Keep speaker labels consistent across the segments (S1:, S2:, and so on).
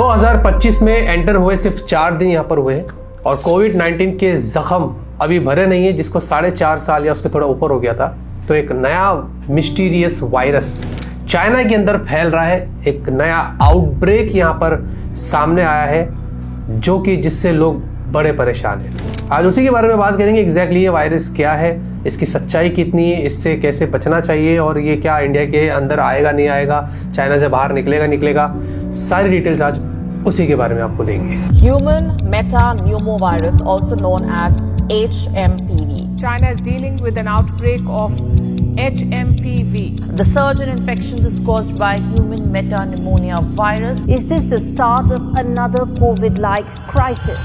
S1: 2025 में एंटर हुए सिर्फ 4 दिन यहाँ पर हुए और कोविड-19 के जख्म अभी भरे नहीं है, जिसको 4.5 साल या उसके थोड़ा ऊपर हो गया था। तो एक नया मिस्टीरियस वायरस चाइना के अंदर फैल रहा है, एक नया आउटब्रेक यहाँ पर सामने आया है, जो कि जिससे लोग बड़े परेशान हैं। आज उसी के बारे में बात करेंगे। एग्जैक्टली ये वायरस क्या है, इसकी सच्चाई कितनी है, इससे कैसे बचना चाहिए और ये क्या इंडिया के अंदर आएगा नहीं आएगा, चाइना से बाहर निकलेगा, सारी डिटेल्स आज उसी के बारे में आपको देंगे।
S2: Human metapneumovirus, also known as HMPV.
S3: China is dealing with an outbreak of HMPV.
S2: The surge in infections is caused by human metapneumonia virus.
S4: Is this the start of another COVID-like crisis?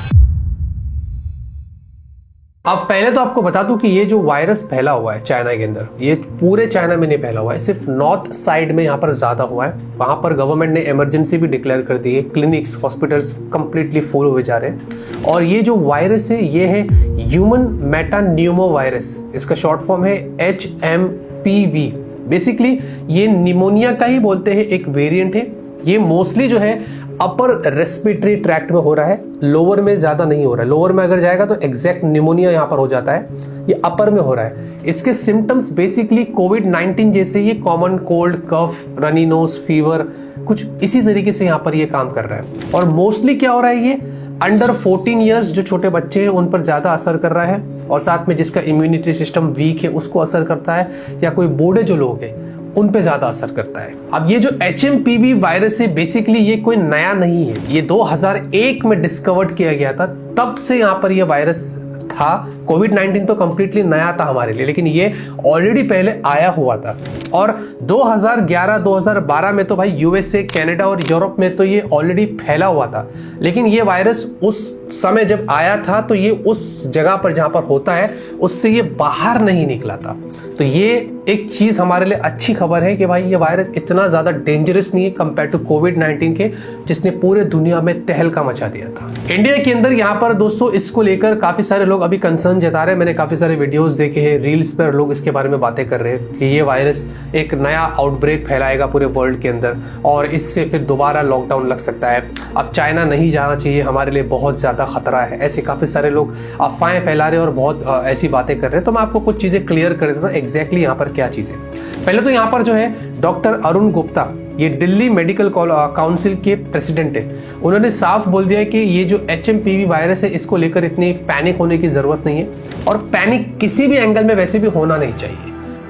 S1: अब पहले तो आपको बता दूं कि ये जो virus फैला हुआ है चाइना के अंदर, ये पूरे चाइना में नहीं फैला हुआ है, सिर्फ नॉर्थ साइड में यहाँ पर ज्यादा हुआ है। वहां पर गवर्नमेंट ने इमरजेंसी भी डिक्लेयर कर दी है, क्लिनिक्स हॉस्पिटल्स कंप्लीटली फुल हुए जा रहे हैं। और ये जो वायरस है ये है ह्यूमन मेटान्यूमो वायरस, इसका शॉर्ट फॉर्म है HMPV। बेसिकली ये निमोनिया का ही बोलते हैं, एक वेरिएंट है। ये मोस्टली जो है अपर रेस्पिरेटरी ट्रैक्ट में हो रहा है, लोअर में ज्यादा नहीं हो रहा है। लोअर में अगर जाएगा तो एग्जैक्ट निमोनिया यहां पर हो जाता है, ये अपर में हो रहा है। इसके सिम्टम्स बेसिकली कोविड-19 जैसे ही कॉमन कोल्ड, कफ, रनी नोज, फीवर, कुछ इसी तरीके से यहां पर ये काम कर रहा है। और मोस्टली क्या हो रहा है, ये अंडर 14 ईयर्स जो छोटे बच्चे हैं उन पर ज्यादा असर कर रहा है, और साथ में जिसका इम्यूनिटी सिस्टम वीक है उसको असर करता है, या कोई बूढ़े जो लोग हैं उन पे ज्यादा असर करता है। अब ये जो HMPV वायरस है बेसिकली ये कोई नया नहीं है, ये 2001 में डिस्कवर्ड किया गया था, तब से यहाँ पर ये वायरस था। कोविड-19 तो कंप्लीटली नया था हमारे लिए, लेकिन ये ऑलरेडी पहले आया हुआ था। और 2011-2012 में तो भाई USA, कनाडा और यूरोप में तो ये ऑलरेडी फैला हुआ था। लेकिन ये वायरस उस समय जब आया था तो ये उस जगह पर जहां पर होता है उससे ये बाहर नहीं निकला था। तो ये एक चीज हमारे लिए अच्छी खबर है कि भाई ये वायरस इतना ज्यादा डेंजरस नहीं है कंपेयर टू कोविड-19 के, जिसने पूरे दुनिया में तहलका मचा दिया था। इंडिया के अंदर यहाँ पर दोस्तों इसको लेकर काफी सारे लोग अभी कंसर्न जता रहे हैं। मैंने काफी सारे वीडियोस देखे हैं, रील्स पर लोग इसके बारे में बातें कर रहे हैं कि ये वायरस एक नया आउटब्रेक फैलाएगा पूरे वर्ल्ड के अंदर और इससे फिर दोबारा लॉकडाउन लग सकता है। अब चाइना नहीं जाना चाहिए, हमारे लिए बहुत ज्यादा खतरा है। ऐसे काफी सारे लोग अफवाहें फैला रहे हैं और बहुत ऐसी बातें कर रहे हैं। तो मैं आपको कुछ चीजें क्लियर कर देता हूँ एग्जैक्टली यहाँ पर क्या चीज है। पहले तो यहाँ पर जो है डॉक्टर अरुण गुप्ता, ये दिल्ली मेडिकल काउंसिल के प्रेसिडेंट है, उन्होंने साफ बोल दिया कि ये जो HMPV वायरस है इसको लेकर इतनी पैनिक होने की जरूरत नहीं है, और पैनिक किसी भी एंगल में वैसे भी होना नहीं चाहिए।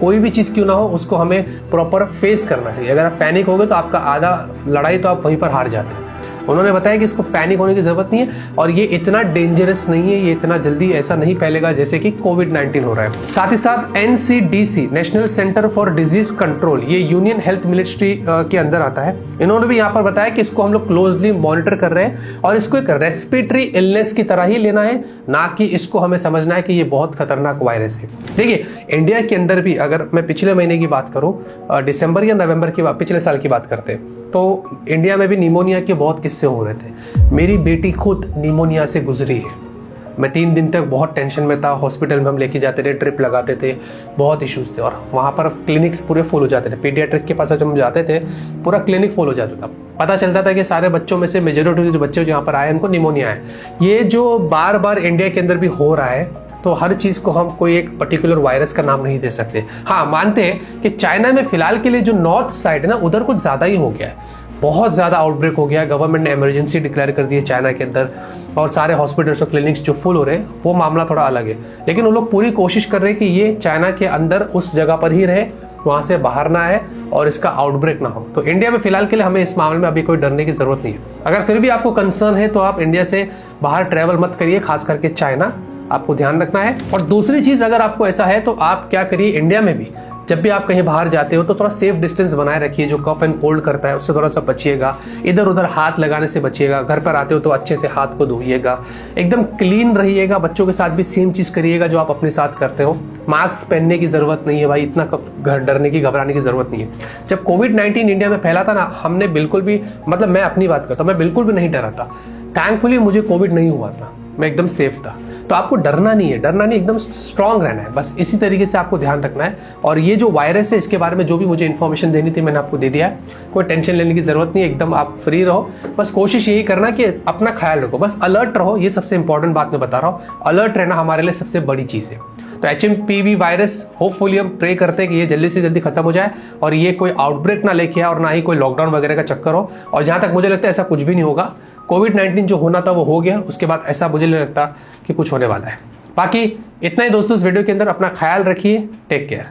S1: कोई भी चीज क्यों ना हो उसको हमें प्रॉपर फेस करना चाहिए। अगर आप पैनिक हो गए तो आपका आधा लड़ाई तो आप वहीं पर हार जाते हैं। उन्होंने बताया कि इसको पैनिक होने की जरूरत नहीं है और ये इतना डेंजरस नहीं है, ये इतना जल्दी ऐसा नहीं फैलेगा जैसे कि कोविड-19 हो रहा है। साथ ही साथ NCDC, national centre for disease control, ये यूनियन हेल्थ मिनिस्ट्री के अंदर आता है। इन्होंने भी यहाँ पर बताया कि इसको हम लोग क्लोजली मॉनिटर कर रहे हैं और इसको एक रेस्पिरेटरी इलनेस की तरह ही लेना है, ना कि इसको हमें समझना है कि ये बहुत खतरनाक वायरस है। देखिए इंडिया के अंदर भी अगर मैं पिछले महीने की बात करूं, दिसंबर या नवंबर की बात, पिछले साल की बात करते हैं, तो इंडिया में भी निमोनिया के बहुत किस्से हो रहे थे। मेरी बेटी खुद निमोनिया से गुजरी है। मैं 3 दिन तक बहुत टेंशन में था, हॉस्पिटल में हम लेके जाते थे, ट्रिप लगाते थे, बहुत इश्यूज थे और वहाँ पर क्लिनिक्स पूरे फुल हो जाते थे। पीडियाट्रिक के पास जब हम जाते थे पूरा क्लिनिक फुल हो जाता था। पता चलता था कि सारे बच्चों में से मेजोरिटी जो बच्चे यहाँ पर आए उनको निमोनिया है। ये जो बार बार इंडिया के अंदर भी हो रहा है, तो हर चीज को हम कोई एक पर्टिकुलर वायरस का नाम नहीं दे सकते। हाँ, मानते हैं कि चाइना में फिलहाल के लिए जो नॉर्थ साइड है ना, उधर कुछ ज्यादा ही हो गया है, बहुत ज्यादा आउटब्रेक हो गया है। गवर्नमेंट ने इमरजेंसी डिक्लेयर कर दी है चाइना के अंदर और सारे हॉस्पिटल्स और क्लिनिक्स जो फुल हो रहे हैं, वो मामला थोड़ा अलग है। लेकिन वो लोग पूरी कोशिश कर रहे हैं कि ये चाइना के अंदर उस जगह पर ही रहे, वहां से बाहर ना आए और इसका आउटब्रेक ना हो। तो इंडिया में फिलहाल के लिए हमें इस मामले में अभी कोई डरने की जरूरत नहीं है। अगर फिर भी आपको कंसर्न है तो आप इंडिया से बाहर ट्रेवल मत करिए, खास करके चाइना, आपको ध्यान रखना है। और दूसरी चीज, अगर आपको ऐसा है तो आप क्या करिए, इंडिया में भी जब भी आप कहीं बाहर जाते हो तो थोड़ा सेफ डिस्टेंस बनाए रखिए। जो कफ एंड कोल्ड करता है उससे थोड़ा सा बचिएगा, इधर उधर हाथ लगाने से बचिएगा। घर पर आते हो तो अच्छे से हाथ को धोइएगा, एकदम क्लीन रहिएगा। बच्चों के साथ भी सेम चीज करिएगा जो आप अपने साथ करते हो। मास्क पहनने की जरूरत नहीं है भाई, इतना डरने की, घबराने की जरूरत नहीं है। जब कोविड-19 इंडिया में फैला था ना, हमने बिल्कुल भी, मतलब मैं अपनी बात करता हूँ, मैं बिल्कुल भी नहीं डरा था। थैंकफुली मुझे कोविड नहीं हुआ था, मैं एकदम सेफ था। तो आपको डरना नहीं है, डरना नहीं, एकदम स्ट्रांग रहना है, बस इसी तरीके से आपको ध्यान रखना है। और ये जो वायरस है इसके बारे में जो भी मुझे इन्फॉर्मेशन देनी थी मैंने आपको दे दिया है, कोई टेंशन लेने की जरूरत नहीं है, एकदम आप फ्री रहो। बस कोशिश यही करना कि अपना ख्याल रखो, बस अलर्ट रहो, ये सबसे इंपॉर्टेंट बात मैं बता रहा हूँ। अलर्ट रहना हमारे लिए सबसे बड़ी चीज़ है। तो HMPV वायरस होपफुली हम प्रे करते हैं कि ये जल्दी से जल्दी खत्म हो जाए और ये कोई आउटब्रेक ना लेके आए और ना ही कोई लॉकडाउन वगैरह का चक्कर हो। और जहां तक मुझे लगता है ऐसा कुछ भी नहीं होगा। कोविड-19 जो होना था वो हो गया, उसके बाद ऐसा मुझे नहीं लगता कि कुछ होने वाला है। बाकी इतना ही दोस्तों इस वीडियो के अंदर, अपना ख्याल रखिए, टेक केयर।